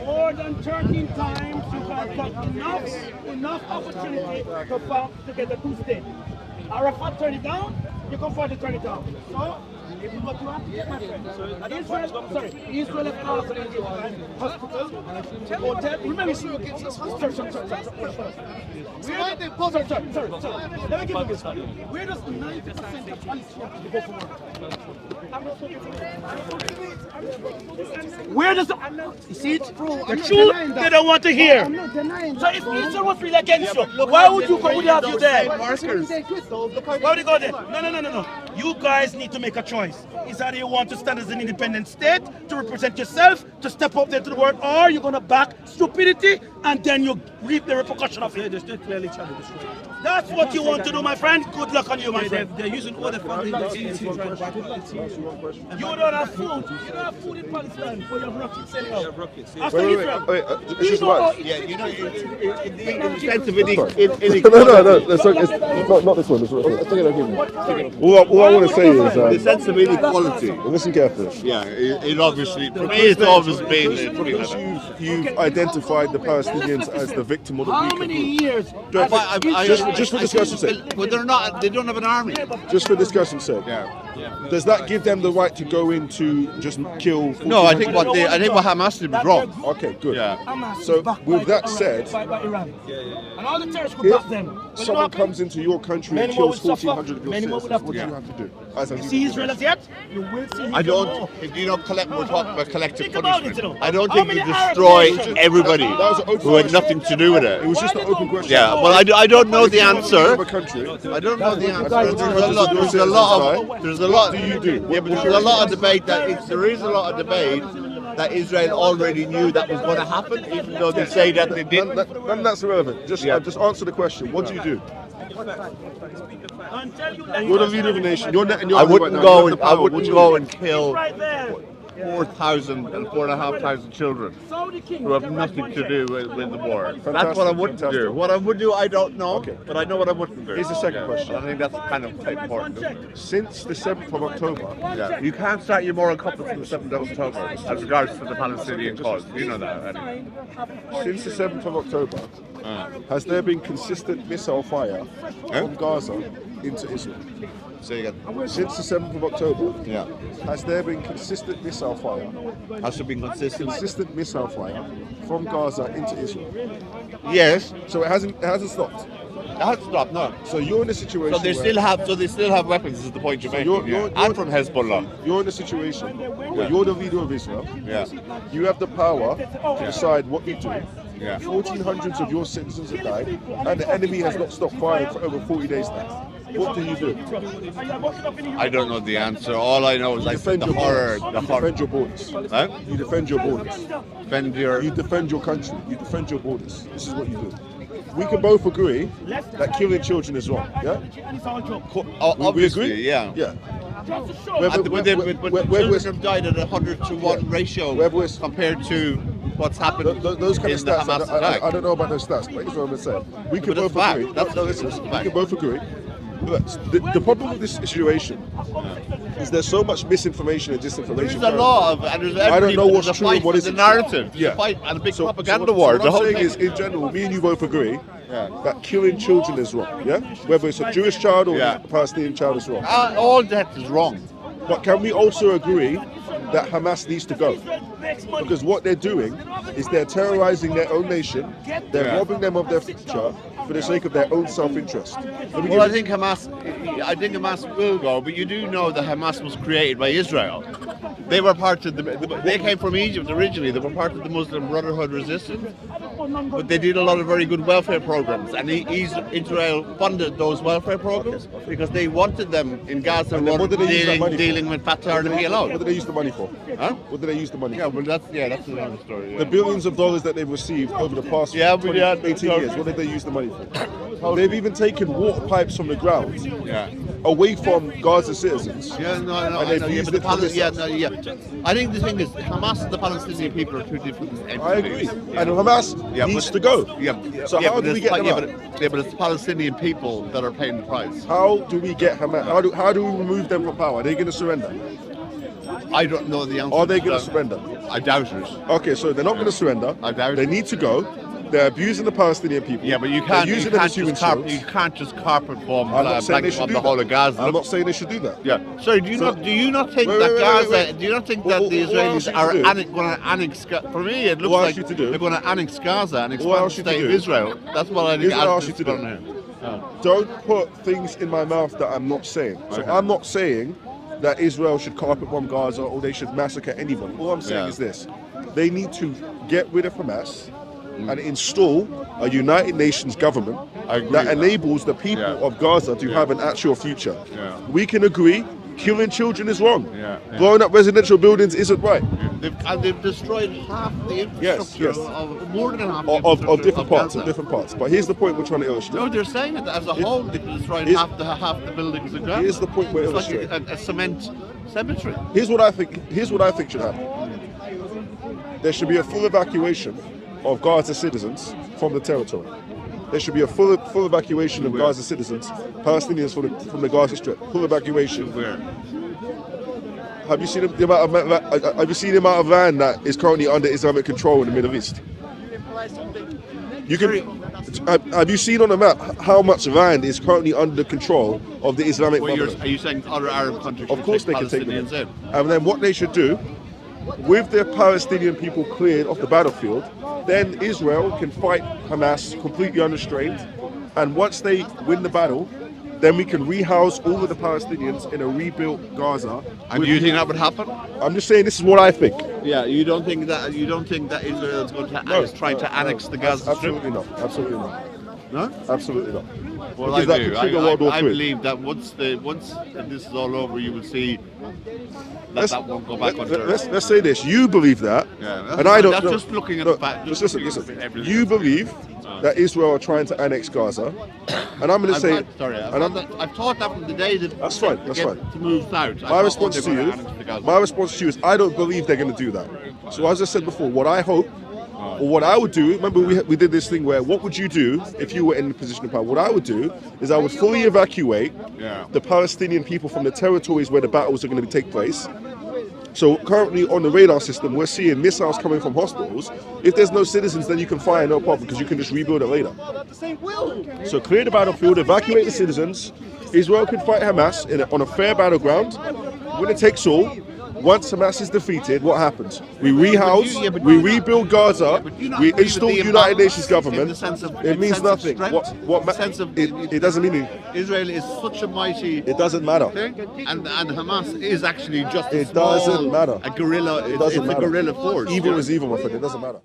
More than 13 times you can got enough opportunity to get the two states. Arafat turn it down, you can fight to turn it down. So, if you what you have to get, my friend. Israel has hospitals, hotel. Remember, Israel gives us hospitals. Let me give you this. Where does 90% of Palestinians go for work? Where does you see it? The truth they don't want to hear. So if Israel was really against you, why would you go? Would have you there? Why would you go there? No. You guys need to make a choice. Is that you want to stand as an independent state to represent yourself, to step up there to the world, or you're going to back stupidity and then you reap the repercussion of it? That's what you want to do, my friend. Good luck on you, my friend. They're using all the funding. You don't have food. You don't have food in Palestine, but you have rockets selling out. You have rockets. After Israel. It's just right. Yeah, you know, No, it's not this one. All I want to say is, the sense of inequality. listen carefully. Yeah, it obviously, for me, it's always been Because you've identified the Palestinians as the victim of the How weaker many group. years? Just for discussion's sake. But they're not. They don't have an army. Just for discussion's sake. Yeah. Does that give them the right to go in to just kill? No, I think what Hamas did was wrong. Okay, good. Yeah. Hamas So is backed with by that said, Iran. And all the terrorists could back them. if someone comes into your country and Many more kills will suffer. 1,400 of your Many more citizens, will what do have you to have to do? As a See Israel as yet? You will see I don't. We're talking about collective Think about it, punishment. you know. I don't How think you many Arab destroy nations- everybody That was an open who had question. nothing to do with It it. was just an open question. Yeah. Well, I don't know the answer. Of a country. I don't know the answer. There's a lot. There's a lot. What do you do? Yeah, but there's a lot of debate there is a lot of debate that Israel already knew that was going to happen, even though they say that they didn't. None that's irrelevant. Just answer the question. What do you do? You're the leader of the nation. You're in your I army wouldn't right now. go You have and the I power. wouldn't What do you go do? and kill Right there. 4,000 and 4,500 children who have nothing to do with the war. That's Fantastic, what I wouldn't do. fantastic. What I would do, I don't know, Okay. but I know what I wouldn't do. Here's the second question. I think that's kind of important. Since the 7th of October, Yeah. You can't start your moral compass on the 7th of October as regards to the Palestinian cause. You know that, anyway. since the 7th of October, has there been consistent missile fire from Gaza into Israel? Say again. Since the 7th of October, Yeah. has there been consistent missile fire? Has to be consistent. Consistent missile fire from Gaza into Israel. Yes. So it hasn't stopped. That stopped, no. So you're in a situation So they where still have weapons is the point you're making. you're- And from Hezbollah. you're in a situation where you're the leader of Israel. Yeah. You have the power to decide what you do. Yeah. 1,400 of your citizens have died, and the enemy has not stopped firing for over 40 days now. What do you do? I don't know the answer. All I know is like Defend the your horror. borders. The You horror. defend your borders. Huh? You defend your borders. Defend your. You defend your country. You defend your borders. This is what you do. We can both agree that killing children is wrong. Yeah. Obviously, agree? yeah. Yeah. But children have died at a 100-to-1 ratio Whether it's- compared to what's happened Those kind in of the stats, Hamas attack. I don't know about those stats, but here's what I'm saying. We can But both it's fact. agree. That's- No, listen, that's we fact. can both agree. Look, the problem with this situation is there's so much misinformation and disinformation. There's a lot of, and there's I don't know what's there's a true and fight what for isn't the true. narrative. There's Yeah. a fight and a big So propaganda what war. I'm The whole saying thing. is, in general, me and you both agree Yeah. that killing children is wrong. Yeah, whether it's a Jewish child or Yeah. a Palestinian child is wrong. All that is wrong. But can we also agree that Hamas needs to go? Because what they're doing is they're terrorizing their own nation, they're Yeah. robbing them of their future for the sake of their own self-interest. Let me Well, I give think Hamas will go, but you do know that Hamas was created by Israel. They were part of they came from Egypt originally. They were part of the Muslim Brotherhood resistance, but they did a lot of very good welfare programs, and Israel funded those welfare programs because they wanted them in Gaza And then what did they use that money for? dealing with Fatah and what PLO. did they use the money for? Huh? What did they use the money Yeah, for? well, that's another story. Yeah. The billions of dollars that they've received over the past Yeah, but 20, yeah, 18 years, what did they use the money for? They've even taken water pipes from the ground Yeah. away from Gaza citizens. Yeah, no, And I they've know. Yeah, used but it for the yeah, missiles. no, yeah. I think the thing is, Hamas and the Palestinian people are two different entities. I agree. Yeah. And Hamas needs to go. Yeah. So yeah, how but do we it's- get them yeah, out? but it's the Palestinian people that are paying the price. How do we get Hamas? How do we remove them from power? Are they going to surrender? I don't know the answer. Are they to going that. to surrender? I doubt it. Okay, so they're not going to surrender. I doubt They it. need to go. They're abusing the Palestinian people. Yeah, but you They're can't. using You them can't as human just carpet. shields. You can't just carpet bomb I'm not saying they blanket should bomb do the whole that. of Gaza. I'm not saying they should do that. Yeah. Sorry. Do you not think Wait, that wait, Gaza? wait, wait. Do you not think What- that the what else Israelis you are to do? going to annex? For me, it looks What like else you to do? they're going to annex Gaza and What expand the else you to state of do? Israel. That's what I think. Here's what else is you to do. going here. Don't put things in my mouth that I'm not saying. So Okay. I'm not saying that Israel should carpet bomb Gaza or they should massacre anybody. All I'm saying Yeah. is this: they need to get rid of Hamas and install a United Nations government I agree that with that. enables the people Yeah. of Gaza to Yeah. have an actual future. Yeah. We can agree killing children is wrong. Yeah. Blowing up residential buildings isn't right. They've destroyed half the infrastructure yes. of more than half the Of infrastructure different parts, Gaza. of different parts. But here's the point we're trying to illustrate. No, they're saying that as a whole, they destroyed Here's- half the buildings in Gaza. Here's the point we're It's like illustrating. a cement cemetery. Here's what I think should happen. There should be a full evacuation of Gaza citizens from the territory. There should be a full evacuation of Where? Gaza citizens, Palestinians from the Gaza Strip. Full evacuation. Where? Have you seen the amount of land that is currently under Islamic control in the Middle East? You can. Have you seen on the map how much land is currently under control of the Islamic Well, Brotherhood? are you saying other Arab countries Of should course they take can take them Palestinians in. in? And then what they should do, with the Palestinian people cleared off the battlefield, then Israel can fight Hamas completely unrestrained. And once they win the battle, then we can rehouse all of the Palestinians in a rebuilt Gaza. And do you think that would happen? I'm just saying this is what I think. Yeah, you don't think that Israel is going to is trying to annex the Gaza Strip? Absolutely not. Absolutely not. No? Absolutely not. Well, Because that I do. could trigger World War I III. believe that once this is all over, you will see Let's- that won't go back under. Let's say this. You believe that, Yeah, and I don't. that's no, just looking at no, the fact. Just just listen. looking at everything. You believe that Israel are trying to annex Gaza, and I'm going to say. I've thought that from the day that That's fine, to that's get fine. to move south. My response to you is I don't believe they're going to do that. So as I said before, what I hope, or what I would do, remember we did this thing where what would you do if you were in the position of power? What I would do is I would fully evacuate the Palestinian people from the territories where the battles are going to take place. So currently on the radar system, we're seeing missiles coming from hospitals. If there's no citizens, then you can fire, no problem, because you can just rebuild it later. So clear the battlefield, evacuate the citizens. Israel can fight Hamas on a fair battleground. Winner takes all. Once Hamas is defeated, what happens? We rehouse, we rebuild Gaza, we install United Nations government. It means nothing. It doesn't mean anything. Israel is such a mighty It doesn't matter. thing, and Hamas is actually just It doesn't matter. a guerrilla. It doesn't it's matter. a guerrilla force. Evil is evil, my friend. It doesn't matter.